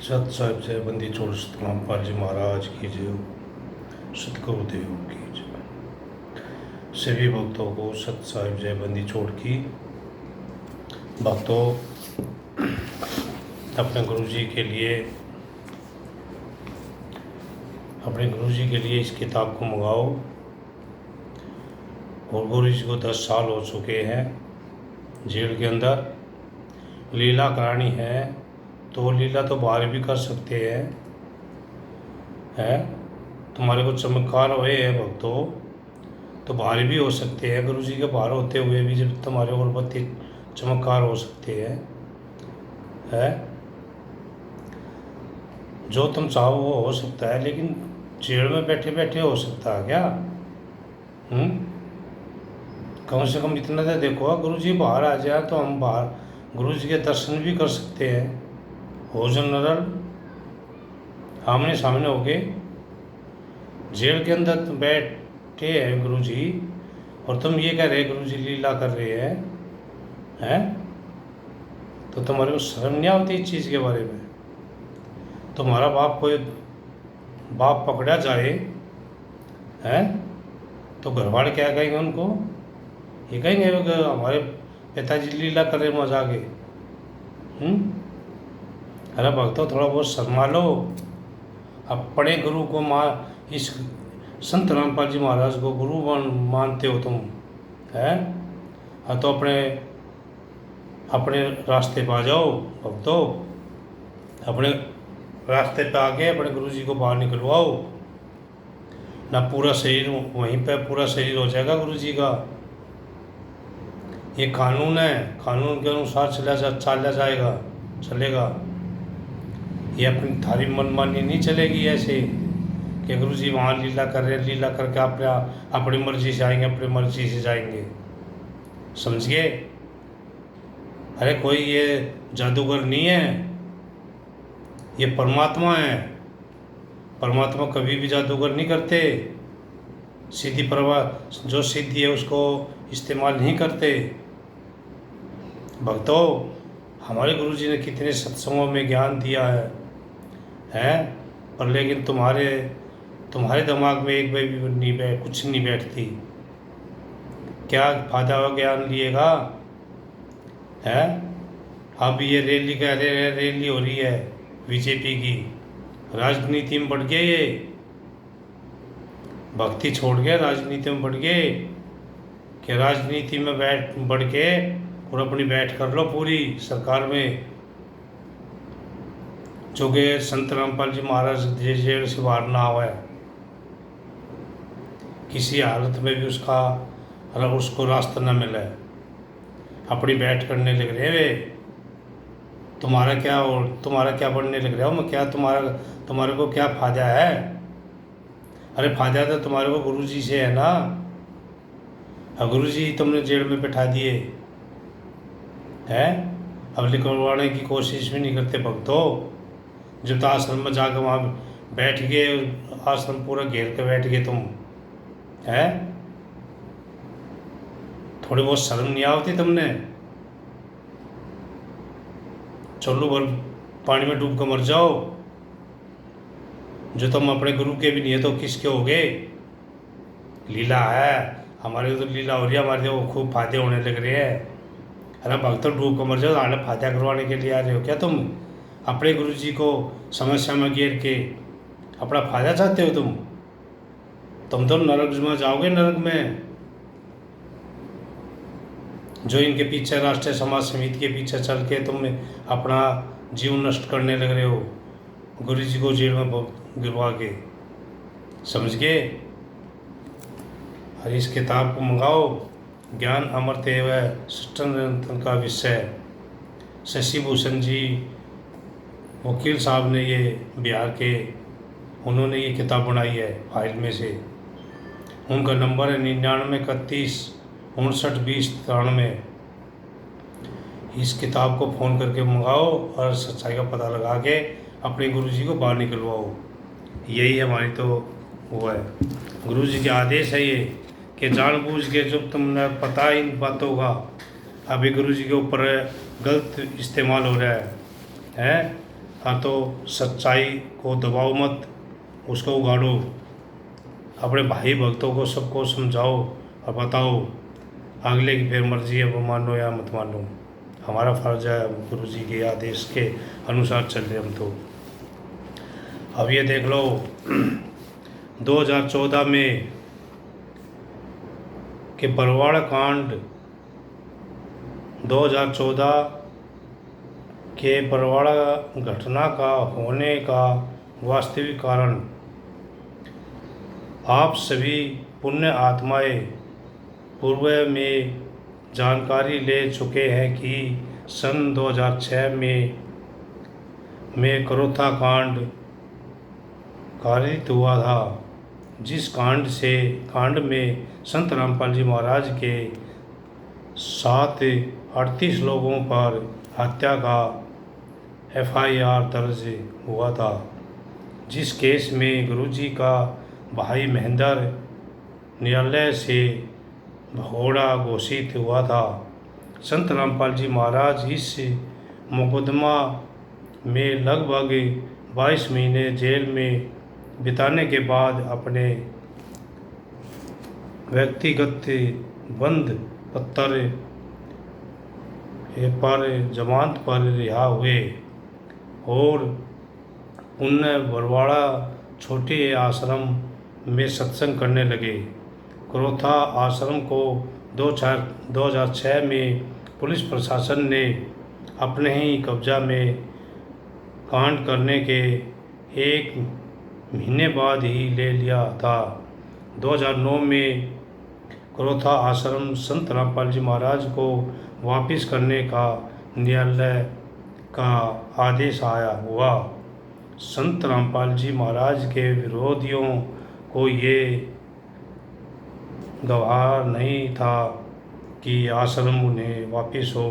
सत साहिब जय बंदी छोड़ सतनाम पाल जी महाराज की जय, सतगुरुदेव की जय। सभी भक्तों को सत साहिब जय बंदी छोड़ की भक्तों अपने गुरु जी के लिए इस किताब को मंगाओ। और गुरु जी को 10 साल हो चुके हैं जेल के अंदर। लीला करानी है तो लीला तो बाहर भी कर सकते हैं। तुम्हारे को चमत्कार हुए हैं भक्तों तो बाहर भी हो सकते हैं। गुरु जी के बाहर होते हुए भी जब तुम्हारे और बत्ती चमत्कार हो सकते हैं। जो तुम चाहो वो हो सकता है, लेकिन जेल में बैठे बैठे हो सकता है क्या? कम से कम इतना तो देखो, गुरु जी बाहर आ जाए तो हम बाहर गुरु जी के दर्शन भी कर सकते हैं। हो जो नजर आमने सामने होके जेल के अंदर बैठे हैं गुरु जी, और तुम ये कह रहे गुरु जी लीला कर रहे हैं। तो तुम्हारे को शर्म नहीं आती इस चीज़ के बारे में? तुम्हारा बाप पकड़ा जाए तो घरवाले क्या कहेंगे उनको? ये कहेंगे कि हमारे पिताजी लीला कर रहे मजाक के। अरे भक्तों थोड़ा बहुत शर्मा लो। अपने गुरु को इस संत रामपाल जी महाराज को गुरु मानते हो तुम हाँ, तो अपने रास्ते पे आ जाओ भक्तों। अपने रास्ते पे आके अपने गुरु जी को बाहर निकलवाओ ना। पूरा शरीर वहीं पे पूरा शरीर हो जाएगा गुरु जी का। ये कानून है, कानून के अनुसार चलेगा। ये अपनी थारी मनमानी नहीं चलेगी ऐसे कि गुरु जी वहाँ लीला कर रहे हैं, लीला करके अपनी मर्जी से आएंगे, अपनी मर्जी से जाएंगे। समझिए? अरे कोई ये जादूगर नहीं है, ये परमात्मा है। परमात्मा कभी भी जादूगर नहीं करते। सीधी जो सिद्धि है उसको इस्तेमाल नहीं करते। भक्तों हमारे गुरु जी ने कितने सत्संगों में ज्ञान दिया है पर लेकिन तुम्हारे दिमाग में एक बार भी कुछ नहीं बैठती। क्या फायदा हो ज्ञान लिएगा? अब ये रैली हो रही है बीजेपी की, राजनीति में बढ़ गए। ये भक्ति छोड़ के राजनीति में बढ़ गए कि राजनीति में बढ़ के और अपनी बैठ कर लो पूरी सरकार में। जो कि संत रामपाल जी महाराज जेल से बाहर ना हुआ है, किसी हालत में भी उसको रास्ता न मिला है, अपनी बैठ करने लग रहे वे। तुम्हारा क्या बनने लग रहा हो? मैं क्या तुम्हारे को क्या फायदा है? अरे फायदा तो तुम्हारे को गुरु जी से है ना। गुरु जी तुमने जेल में बैठा दिए अब निकलवाने की कोशिश भी नहीं करते भक्तों। जब तो आश्रम में जाकर वहाँ बैठ गए, आश्रम पूरा घेर के बैठ गए तुम थोड़ी बहुत शर्म नहीं आती तुमने? चलो भर पानी में डूब कर मर जाओ। जो तुम अपने गुरु के भी नहीं है तो किसके हो गए? लीला है हमारे तो लीला हो रही है, हमारे तो खूब फायदे होने लग रहे हैं। अरे भक्तों डूब कर मर जाओ, आने फायदा करवाने के लिए आ रहे हो क्या तुम? अपने गुरु जी को समस्या में घेर के अपना फायदा चाहते हो तुम तो नरक में जाओगे। नरक में जो इनके पीछे राष्ट्रीय समाज समिति के पीछे चल के तुम अपना जीवन नष्ट करने लग रहे हो, गुरु जी को जेल में गिरवा के। समझ गए? और इस किताब को मंगाओ। ज्ञान अमृत एवं सृष्टि का विषय। शशि भूषण जी वकील साहब ने ये बिहार के, उन्होंने ये किताब बनाई है फाइल में से। उनका नंबर है 9931592093। इस किताब को फ़ोन करके मंगाओ और सच्चाई का पता लगा के अपने गुरु जी को बाहर निकलवाओ। यही हमारी तो वो है, गुरु जी के आदेश है ये कि जानबूझ के जब तुमने पता इन बातों का अभी गुरु जी के ऊपर गलत इस्तेमाल हो रहा है हाँ तो सच्चाई को दबाओ मत, उसको उगाड़ो, अपने भाई भक्तों को सबको समझाओ और बताओ, अगले की फिर मर्जी है, वो मानो या मत मानो, हमारा फर्ज है गुरु जी के आदेश के अनुसार चल रहे हम तो। अब ये देख लो 2014 में कि बरवाड़ा कांड 2014 के बरवाड़ा घटना का होने का वास्तविक कारण आप सभी पुण्य आत्माएं पूर्व में जानकारी ले चुके हैं कि सन 2006 में करोथा कांड कारित हुआ था, जिस कांड में संत रामपाल जी महाराज के साथ 38 लोगों पर हत्या का FIR दर्ज हुआ था, जिस केस में गुरुजी का भाई महेंद्र न्यायालय से भगोड़ा घोषित हुआ था। संत रामपाल जी महाराज इस मुकदमा में लगभग 22 महीने जेल में बिताने के बाद अपने व्यक्तिगत बंद पत्र पर जमानत पर रिहा हुए और पुण्य बरवाड़ा छोटे आश्रम में सत्संग करने लगे। करोथा आश्रम को 2006 में पुलिस प्रशासन ने अपने ही कब्जा में कांड करने के 1 महीने बाद ही ले लिया था। 2009 में करोथा आश्रम संत रामपाल जी महाराज को वापस करने का न्यायालय का आदेश आया हुआ। संत रामपाल जी महाराज के विरोधियों को ये गवाह नहीं था कि आश्रम उन्हें वापस हो।